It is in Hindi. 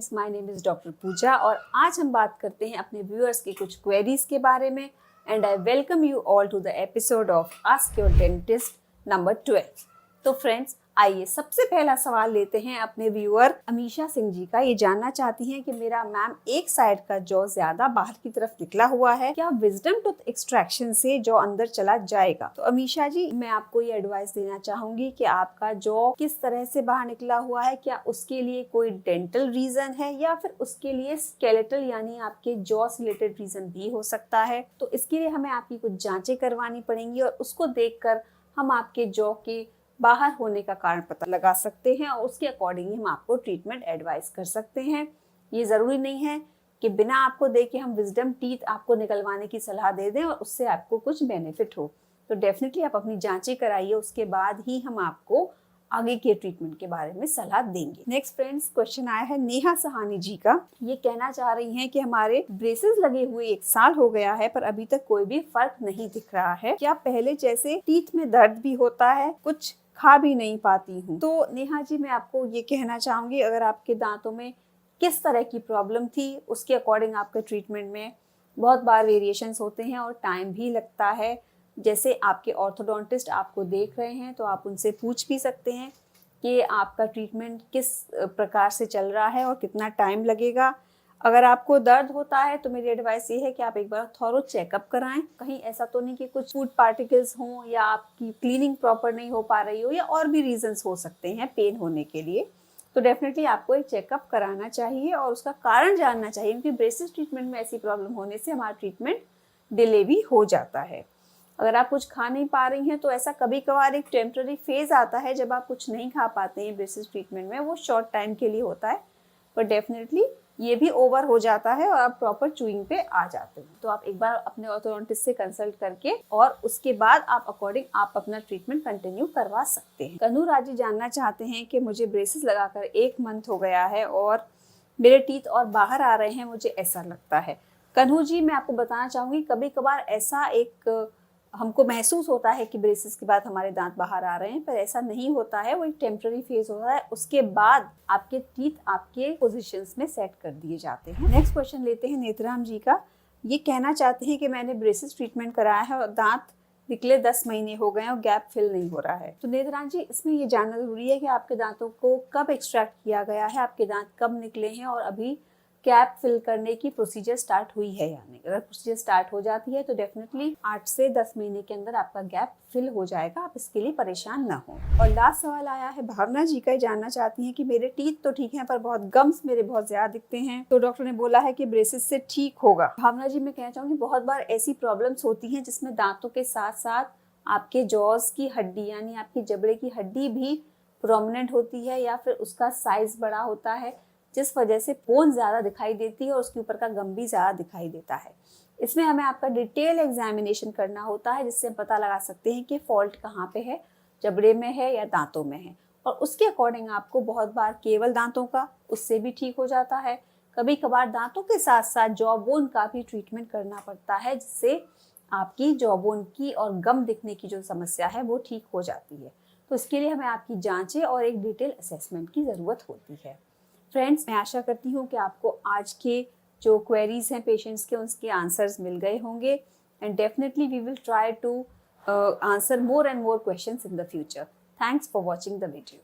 Friends, my name is doctor Pooja और आज हम बात करते हैं अपने व्यूअर्स की कुछ क्वेरीज के बारे में। And I welcome you all to the episode of ask your dentist number 12। तो फ्रेंड्स, आइए सबसे पहला सवाल लेते हैं अपने व्यूअर अमीशा सिंह जी का। ये जानना चाहती हैं कि मेरा मैम एक साइड का जॉ ज्यादा बाहर की तरफ निकला हुआ है, क्या विजडम टूथ एक्सट्रैक्शन से जॉ अंदर चला जाएगा? तो अमीशा जी, मैं आपको ये एडवाइस देना चाहूंगी कि आपका जॉ किस तरह से बाहर निकला हुआ है, क्या उसके लिए कोई डेंटल रीजन है या फिर उसके लिए स्केलेटल यानी आपके जॉ से रिलेटेड रीजन भी हो सकता है। तो इसके लिए हमें आपकी कुछ जांचें करवानी पड़ेंगी और उसको देखकर हम आपके जॉ के बाहर होने का कारण पता लगा सकते हैं और उसके अकॉर्डिंगली हम आपको ट्रीटमेंट एडवाइस कर सकते हैं। ये ज़रूरी नहीं है कि बिना आपको देखे हम विजडम टीथ आपको निकलवाने की सलाह दे दें और उससे आपको कुछ बेनिफिट हो। तो डेफिनेटली आप अपनी जांचें कराइए, उसके बाद ही हम आपको आगे के ट्रीटमेंट के बारे में सलाह देंगे। नेक्स्ट फ्रेंड्स, क्वेश्चन आया है नेहा सहानी जी का। ये कहना चाह रही हैं कि हमारे ब्रेसेस लगे हुए 1 साल हो गया है पर अभी तक कोई भी फर्क नहीं दिख रहा है। क्या पहले जैसे टीथ में दर्द भी होता है, कुछ खा भी नहीं पाती हूँ? तो नेहा जी, मैं आपको ये कहना चाहूंगी, अगर आपके दांतों में किस तरह की प्रॉब्लम थी उसके अकॉर्डिंग आपके ट्रीटमेंट में बहुत बार वेरिएशंस होते हैं और टाइम भी लगता है। जैसे आपके ऑर्थोडोंटिस्ट आपको देख रहे हैं तो आप उनसे पूछ भी सकते हैं कि आपका ट्रीटमेंट किस प्रकार से चल रहा है और कितना टाइम लगेगा। अगर आपको दर्द होता है तो मेरी एडवाइस ये है कि आप एक बार थॉरो चेकअप कराएं। कहीं ऐसा तो नहीं कि कुछ फूड पार्टिकल्स हों या आपकी क्लीनिंग प्रॉपर नहीं हो पा रही हो या और भी रीजंस हो सकते हैं पेन होने के लिए। तो डेफिनेटली आपको एक चेकअप कराना चाहिए और उसका कारण जानना चाहिए, क्योंकि ब्रेसेस ट्रीटमेंट में ऐसी प्रॉब्लम होने से हमारा ट्रीटमेंट डिले भी हो जाता है। अगर आप कुछ खा नहीं पा रही हैं तो ऐसा कभी कभार एक टेम्पररी फेज आता है जब आप कुछ नहीं खा पाते हैं ब्रेसेस ट्रीटमेंट में, वो शॉर्ट टाइम के लिए होता है, पर डेफिनेटली ये भी ओवर हो जाता है और आप प्रॉपर चूइंग पे आ जाते हैं। तो आप एक बार अपने ऑर्थोडोंटिस्ट से कंसल्ट करके और उसके बाद आप अकॉर्डिंग आप अपना ट्रीटमेंट कंटिन्यू करवा सकते हैं। कन्नू राजी जानना चाहते हैं कि मुझे ब्रेसेस लगाकर 1 मंथ हो गया है और मेरे टीथ और बाहर आ रहे हैं, मुझे ऐसा लगता है। कन्नू जी, मैं आपको बताना चाहूँगी, कभी कभार ऐसा एक हमको महसूस होता है कि ब्रेसेस के बाद हमारे दांत बाहर आ रहे हैं, पर ऐसा नहीं होता है, वो एक टेम्पररी फेज होता है। उसके बाद आपके टीथ आपके पोजीशंस में सेट कर दिए जाते हैं। नेक्स्ट क्वेश्चन लेते हैं नेत्राम जी का। ये कहना चाहते हैं कि मैंने ब्रेसेस ट्रीटमेंट कराया है और दांत निकले 10 महीने हो गए और गैप फिल नहीं हो रहा है। तो नेत्राम जी, इसमें ये जानना जरूरी है कि आपके दांतों को कब एक्सट्रैक्ट किया गया है, आपके दांत कब निकले हैं और अभी कैप फिल करने की प्रोसीजर स्टार्ट हुई है या नहीं। अगर प्रोसीजर स्टार्ट हो जाती है तो डेफिनेटली 8 से 10 महीने के अंदर आपका गैप फिल हो जाएगा, आप इसके लिए परेशान ना हो। और लास्ट सवाल आया है भावना जी का। जानना चाहती हैं कि मेरे टीथ तो ठीक हैं पर बहुत गम्स मेरे बहुत ज्यादा दिखते हैं, तो डॉक्टर ने बोला है कि ब्रेसेस से ठीक होगा। भावना जी, मैं कहना चाहूंगी, बहुत बार ऐसी प्रॉब्लम्स होती हैं जिसमें दांतों के साथ साथ आपके जॉज की हड्डी यानी आपकी जबड़े की हड्डी भी प्रोमिनेंट होती है या फिर उसका साइज बड़ा होता है, जिस वजह से बोन ज़्यादा दिखाई देती है और उसके ऊपर का गम भी ज़्यादा दिखाई देता है। इसमें हमें आपका डिटेल एग्जामिनेशन करना होता है जिससे हम पता लगा सकते हैं कि फॉल्ट कहाँ पे है, जबड़े में है या दांतों में है, और उसके अकॉर्डिंग आपको बहुत बार केवल दांतों का, उससे भी ठीक हो जाता है। कभी कभार दांतों के साथ साथ जॉ बोन का भी ट्रीटमेंट करना पड़ता है, जिससे आपकी जॉ बोन की और गम दिखने की जो समस्या है वो ठीक हो जाती है। तो इसके लिए हमें आपकी जाँचें और एक डिटेल असेसमेंट की ज़रूरत होती है। फ्रेंड्स, मैं आशा करती हूँ कि आपको आज के जो क्वेरीज हैं पेशेंट्स के, उसके आंसर्स मिल गए होंगे and definitely we will try to answer more and more questions in the future. Thanks for watching the video.